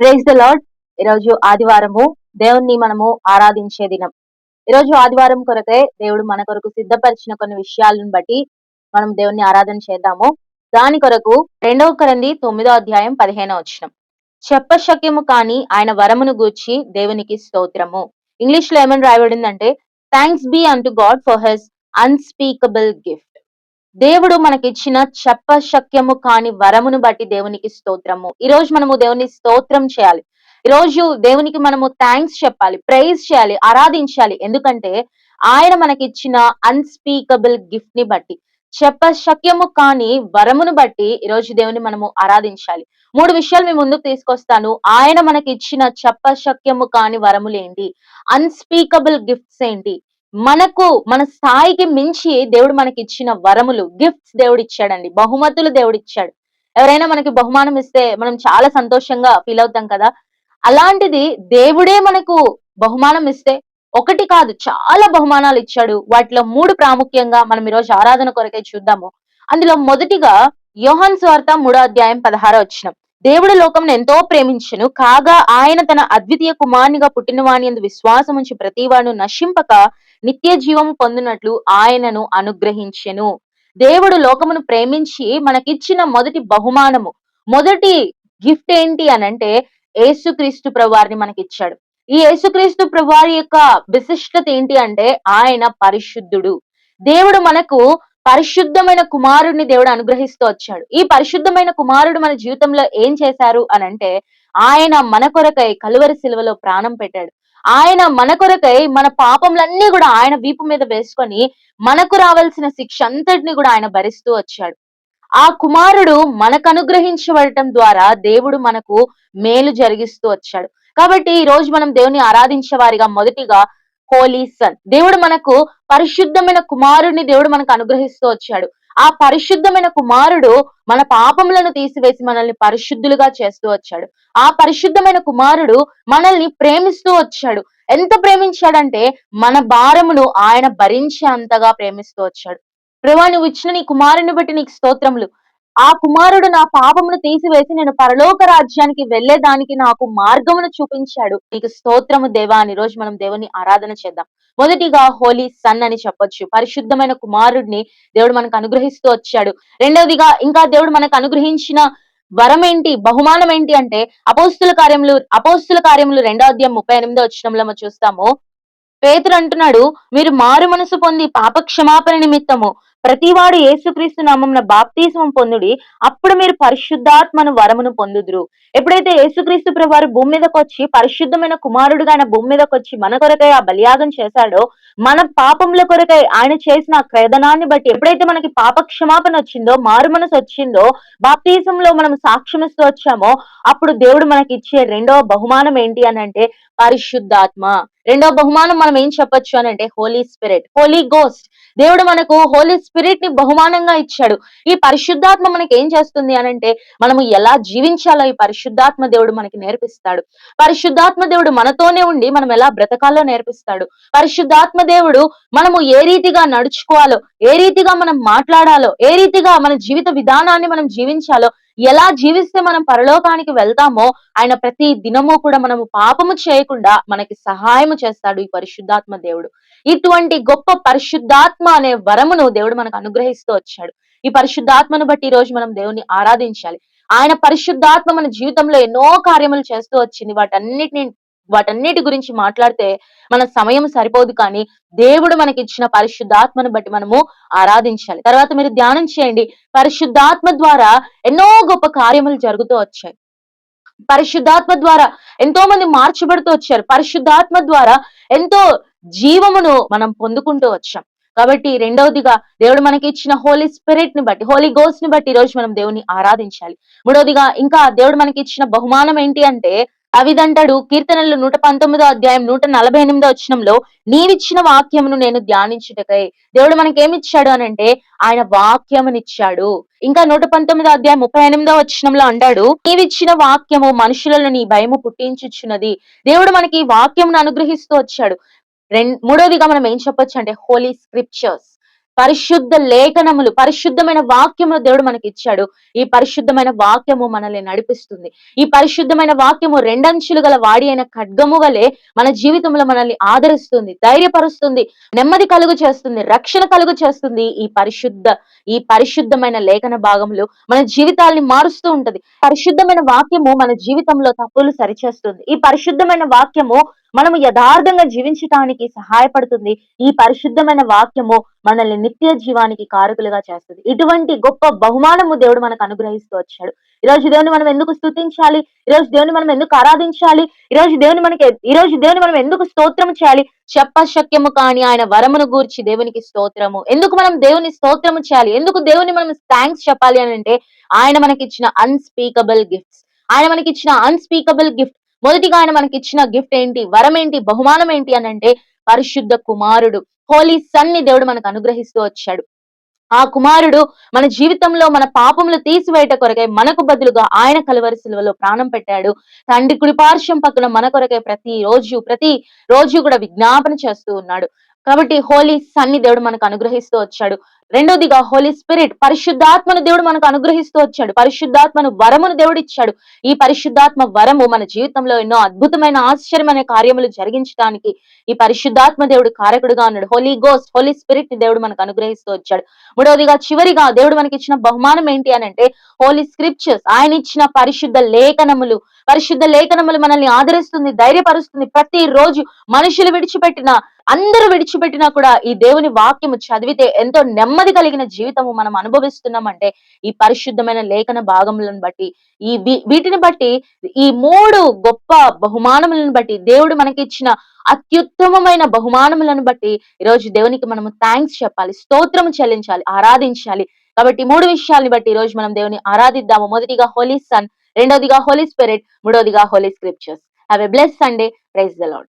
Praise the lord. ఈరోజు ఆదివారము, దేవుణ్ణి మనము ఆరాధించే దినం. ఈరోజు ఆదివారం కొరకే దేవుడు మన కొరకు సిద్ధపరిచిన కొన్ని విషయాలను బట్టి మనం దేవుణ్ణి ఆరాధన చేద్దాము. దాని కొరకు 2 కొరింథీ 9:15 చెప్పశక్యము కాని ఆయన వరమును గూర్చి దేవునికి స్తోత్రము. ఇంగ్లీష్ లో ఏమని రాయబడిందంటే, thanks be unto God for his unspeakable gift. దేవుడు మనకిచ్చిన చెప్పశక్యము కాని వరమును బట్టి దేవునికి స్తోత్రము. ఈ రోజు మనము దేవుని స్తోత్రం చేయాలి. ఈ రోజు దేవునికి మనము థ్యాంక్స్ చెప్పాలి, ప్రైజ్ చేయాలి, ఆరాధించాలి. ఎందుకంటే ఆయన మనకిచ్చిన అన్స్పీకబుల్ గిఫ్ట్ ని బట్టి, చెప్పశక్యము కాని వరమును బట్టి ఈ రోజు దేవుని మనము ఆరాధించాలి. 3 విషయాలు మీ ముందుకు తీసుకొస్తాను. ఆయన మనకిచ్చిన చెప్పశక్యము కాని వరములేంటి, అన్స్పీకబుల్ గిఫ్ట్స్ ఏంటి, మనకు మన స్థాయికి మించి దేవుడు మనకి ఇచ్చిన వరములు, గిఫ్ట్స్ దేవుడు ఇచ్చాడండి, బహుమతులు దేవుడు ఇచ్చాడు. ఎవరైనా మనకి బహుమానం ఇస్తే మనం చాలా సంతోషంగా ఫీల్ అవుతాం కదా. అలాంటిది దేవుడే మనకు బహుమానం ఇస్తే, ఒకటి కాదు చాలా బహుమానాలు ఇచ్చాడు. వాటిలో 3 ప్రాముఖ్యంగా మనం ఈరోజు ఆరాధన కొరకే చూద్దాము. అందులో మొదటిగా యోహాను సువార్త 3:16 దేవుడు లోకమును ఎంతో ప్రేమించెను, కాగా ఆయన తన అద్వితీయ కుమారునిగా పుట్టినవాని యందు విశ్వాసం ఉంచి ప్రతివాడు నశింపక నిత్య జీవము పొందినట్లు ఆయనను అనుగ్రహించెను. దేవుడు లోకమును ప్రేమించి మనకిచ్చిన మొదటి బహుమానము, మొదటి గిఫ్ట్ ఏంటి అనంటే యేసుక్రీస్తు ప్రభువారిని మనకిచ్చాడు. ఈ యేసుక్రీస్తు ప్రభువారి యొక్క విశిష్టత ఏంటి అంటే ఆయన పరిశుద్ధుడు. దేవుడు మనకు పరిశుద్ధమైన కుమారుడిని దేవుడు అనుగ్రహిస్తూ వచ్చాడు. ఈ పరిశుద్ధమైన కుమారుడు మన జీవితంలో ఏం చేశారు అనంటే, ఆయన మన కొరకై కలువరి శిలువలో ప్రాణం పెట్టాడు. ఆయన మన కొరకై మన పాపములన్నీ కూడా ఆయన వీపు మీద వేసుకొని మనకు రావాల్సిన శిక్ష అంతటిని కూడా ఆయన భరిస్తూ వచ్చాడు. ఆ కుమారుడు మనకు అనుగ్రహించబడటం ద్వారా దేవుడు మనకు మేలు జరిగిస్తూ వచ్చాడు. కాబట్టి ఈ రోజు మనం దేవుని ఆరాధించే వారిగా మొదటిగా హోలీ సన్, దేవుడు మనకు పరిశుద్ధమైన కుమారుడిని దేవుడు మనకు అనుగ్రహిస్తూ వచ్చాడు. ఆ పరిశుద్ధమైన కుమారుడు మన పాపములను తీసివేసి మనల్ని పరిశుద్ధులుగా చేస్తూ వచ్చాడు. ఆ పరిశుద్ధమైన కుమారుడు మనల్ని ప్రేమిస్తూ వచ్చాడు. ఎంత ప్రేమించాడంటే మన భారమును ఆయన భరించే అంతగా ప్రేమిస్తూ వచ్చాడు. ప్రభువా, నువ్వు ఇచ్చిన నీ కుమారుని బట్టి నీకు స్తోత్రములు. ఆ కుమారుడు నా పాపమును తీసివేసి నేను పరలోక రాజ్యానికి వెళ్లేదానికి నాకు మార్గమును చూపించాడు. నీకు స్తోత్రము దేవా అని రోజు మనం దేవుని ఆరాధన చేద్దాం. మొదటిగా హోలీ సన్ అని చెప్పొచ్చు. పరిశుద్ధమైన కుమారుడిని దేవుడు మనకు అనుగ్రహిస్తూ వచ్చాడు. రెండవదిగా ఇంకా దేవుడు మనకు అనుగ్రహించిన వరం ఏంటి, బహుమానం ఏంటి అంటే అపోస్తుల కార్యములు 2:38 మనం చూస్తాము. పేతురు అంటున్నాడు, మీరు మారు మనసు పొంది పాప క్షమాపణ నిమిత్తము ప్రతివాడు యేసుక్రీస్తు నామమున బాప్తిస్మం పొందుడి, అప్పుడు మీరు పరిశుద్ధాత్మను వరమును పొందుదురు. ఎప్పుడైతే యేసుక్రీస్తు ప్రభువారు భూమి మీదకి వచ్చి పరిశుద్ధమైన కుమారుడుగా ఆయన భూమి మీదకి వచ్చి మన కొరకై ఆ బలియాగం చేశాడో, మన పాపముల కొరకై ఆయన చేసిన ఆ క్రయధనాన్ని బట్టి ఎప్పుడైతే మనకి పాప క్షమాపణ వచ్చిందో, మారు మనసు వచ్చిందో, బాప్తిజంలో మనం సాక్ష్యం ఇస్తూ వచ్చామో, అప్పుడు దేవుడు మనకి ఇచ్చే రెండవ బహుమానం ఏంటి అని అంటే పరిశుద్ధాత్మ. రెండవ బహుమానం మనం ఏం చెప్పొచ్చు అని అంటే హోలీ స్పిరిట్, హోలీ గోస్ట్. దేవుడు మనకు హోలీ స్పిరిట్ ని బహుమానంగా ఇచ్చాడు. ఈ పరిశుద్ధాత్మ మనకి ఏం చేస్తుంది అనంటే, మనము ఎలా జీవించాలో ఈ పరిశుద్ధాత్మ దేవుడు మనకి నేర్పిస్తాడు. పరిశుద్ధాత్మ దేవుడు మనతోనే ఉండి మనం ఎలా బ్రతకాలో నేర్పిస్తాడు. పరిశుద్ధాత్మ దేవుడు మనము ఏ రీతిగా నడుచుకోవాలో, ఏ రీతిగా మనం మాట్లాడాలో, ఏ రీతిగా మన జీవిత విధానాన్ని మనం జీవించాలో, ఎలా జీవిస్తే మనం పరలోకానికి వెళ్తామో ఆయన ప్రతి దినము కూడా మనము పాపము చేయకుండా మనకి సహాయము చేస్తాడు ఈ పరిశుద్ధాత్మ దేవుడు. ఇటువంటి గొప్ప పరిశుద్ధాత్మ అనే వరమును దేవుడు మనకు అనుగ్రహిస్తూ వచ్చాడు. ఈ పరిశుద్ధాత్మను బట్టి ఈ రోజు మనం దేవుని ఆరాధించాలి. ఆయన పరిశుద్ధాత్మ మన జీవితంలో ఎన్నో కార్యములు చేస్తూ వచ్చింది. వాటన్నిటి గురించి మాట్లాడితే మన సమయం సరిపోదు. కానీ దేవుడు మనకి ఇచ్చిన పరిశుద్ధాత్మను బట్టి మనము ఆరాధించాలి. తర్వాత మీరు ధ్యానం చేయండి, పరిశుద్ధాత్మ ద్వారా ఎన్నో గొప్ప కార్యములు జరుగుతూ వచ్చాయి. పరిశుద్ధాత్మ ద్వారా ఎంతో మంది మార్చబడుతూ వచ్చారు. పరిశుద్ధాత్మ ద్వారా ఎంతో జీవమును మనం పొందుకుంటూ వచ్చాం. కాబట్టి రెండవదిగా దేవుడు మనకి ఇచ్చిన హోలీ స్పిరిట్ ని బట్టి, హోలీ గోస్ట్ ని బట్టి ఈ రోజు మనం దేవుని ఆరాధించాలి. మూడవదిగా ఇంకా దేవుడు మనకి ఇచ్చిన బహుమానం ఏంటి అంటే, అవిదంటాడు కీర్తనలు 148 నీవిచ్చిన వాక్యమును నేను ధ్యానించుటకై. దేవుడు మనకి ఏమిచ్చాడు అనంటే ఆయన వాక్యమునిచ్చాడు. ఇంకా 119:38 అంటాడు, నీవిచ్చిన వాక్యము మనుషులలో నీ భయము పుట్టించుచున్నది. దేవుడు మనకి ఈ వాక్యమును అనుగ్రహిస్తూ వచ్చాడు. మూడోదిగా మనం ఏం చెప్పొచ్చు అంటే హోలీ స్క్రిప్చర్స్. పరిశుద్ధ లేఖనములు, పరిశుద్ధమైన వాక్యములు దేవుడు మనకి ఇచ్చాడు. ఈ పరిశుద్ధమైన వాక్యము మనల్ని నడిపిస్తుంది. ఈ పరిశుద్ధమైన వాక్యము రెండంచులు గల వాడి అయిన ఖడ్గము వలె మన జీవితంలో మనల్ని ఆదరిస్తుంది, ధైర్యపరుస్తుంది, నెమ్మది కలుగు చేస్తుంది, రక్షణ కలుగు చేస్తుంది. ఈ పరిశుద్ధమైన లేఖన భాగములు మన జీవితాల్ని మారుస్తూ ఉంటది. పరిశుద్ధమైన వాక్యము మన జీవితంలో తప్పులు సరిచేస్తుంది. ఈ పరిశుద్ధమైన వాక్యము మనము యథార్థంగా జీవించటానికి సహాయపడుతుంది. ఈ పరిశుద్ధమైన వాక్యము మనల్ని నిత్య జీవానికి కారకులుగా చేస్తుంది. ఇటువంటి గొప్ప బహుమానము దేవుడు మనకు అనుగ్రహిస్తూ వచ్చాడు. ఈ రోజు దేవుని మనం ఎందుకు స్తుతించాలి? ఈ రోజు దేవుని మనం ఎందుకు ఆరాధించాలి? ఈ రోజు దేవుని మనం ఎందుకు స్తోత్రం చేయాలి? చెప్పశక్యము కాని ఆయన వరమును గూర్చి దేవునికి స్తోత్రము. ఎందుకు మనం దేవుని స్తోత్రము చేయాలి? ఎందుకు దేవుని మనం థ్యాంక్స్ చెప్పాలి అని అంటే, ఆయన మనకిచ్చిన అన్స్పీకబుల్ గిఫ్ట్స్. ఆయన మనకిచ్చిన అన్స్పీకబుల్ గిఫ్ట్. మొదటిగా ఆయన మనకిచ్చిన గిఫ్ట్ ఏంటి? వరం ఏంటి? బహుమానం ఏంటి అని అంటే, పరిశుద్ధ కుమారుడు, హోలీ సన్ ని దేవుడు మనకు అనుగ్రహిస్తూ వచ్చాడు. ఆ కుమారుడు మన జీవితంలో మన పాపములు తీసివేయట కొరకై మనకు బదులుగా ఆయన కలువరి సిలువలో ప్రాణం పెట్టాడు. తండ్రి కుడిపార్శ్వం పక్కన మన కొరకై ప్రతి రోజు కూడా విజ్ఞాపన చేస్తూ ఉన్నాడు. కాబట్టి హోలీ సన్ని దేవుడు మనకు అనుగ్రహిస్తూ వచ్చాడు. రెండోదిగా హోలీ స్పిరిట్, పరిశుద్ధాత్మను దేవుడు మనకు అనుగ్రహిస్తూ వచ్చాడు. పరిశుద్ధాత్మను వరమును దేవుడు ఇచ్చాడు. ఈ పరిశుద్ధాత్మ వరము మన జీవితంలో ఎన్నో అద్భుతమైన ఆశ్చర్యమైన కార్యములు జరిగించడానికి ఈ పరిశుద్ధాత్మ దేవుడు కారకుడుగా ఉన్నాడు. హోలీ గోస్ట్, హోలీ స్పిరిట్ ని దేవుడు మనకు అనుగ్రహిస్తూ వచ్చాడు. మూడవదిగా చివరిగా దేవుడు మనకి ఇచ్చిన బహుమానం ఏంటి అని అంటే, హోలీ స్క్రిప్చర్స్, ఆయన ఇచ్చిన పరిశుద్ధ లేఖనములు. పరిశుద్ధ లేఖనములు మనల్ని ఆదరిస్తుంది, ధైర్యపరుస్తుంది. ప్రతి రోజు అందరూ విడిచిపెట్టినా కూడా ఈ దేవుని వాక్యము చదివితే ఎంతో నెమ్మది కలిగిన జీవితము మనం అనుభవిస్తున్నామంటే ఈ పరిశుద్ధమైన లేఖన భాగములను బట్టి, వీటిని బట్టి, ఈ 3 గొప్ప బహుమానములను బట్టి, దేవుడు మనకిచ్చిన అత్యుత్తమమైన బహుమానములను బట్టి ఈరోజు దేవునికి మనము థ్యాంక్స్ చెప్పాలి, స్తోత్రము చెల్లించాలి, ఆరాధించాలి. కాబట్టి 3 విషయాల్ని బట్టి ఈ రోజు మనం దేవుని ఆరాధిద్దాము. మొదటిగా హోలీ సన్, రెండోదిగా హోలీ స్పిరిట్, మూడోదిగా holy scriptures. Have a blessed Sunday. Praise the lord.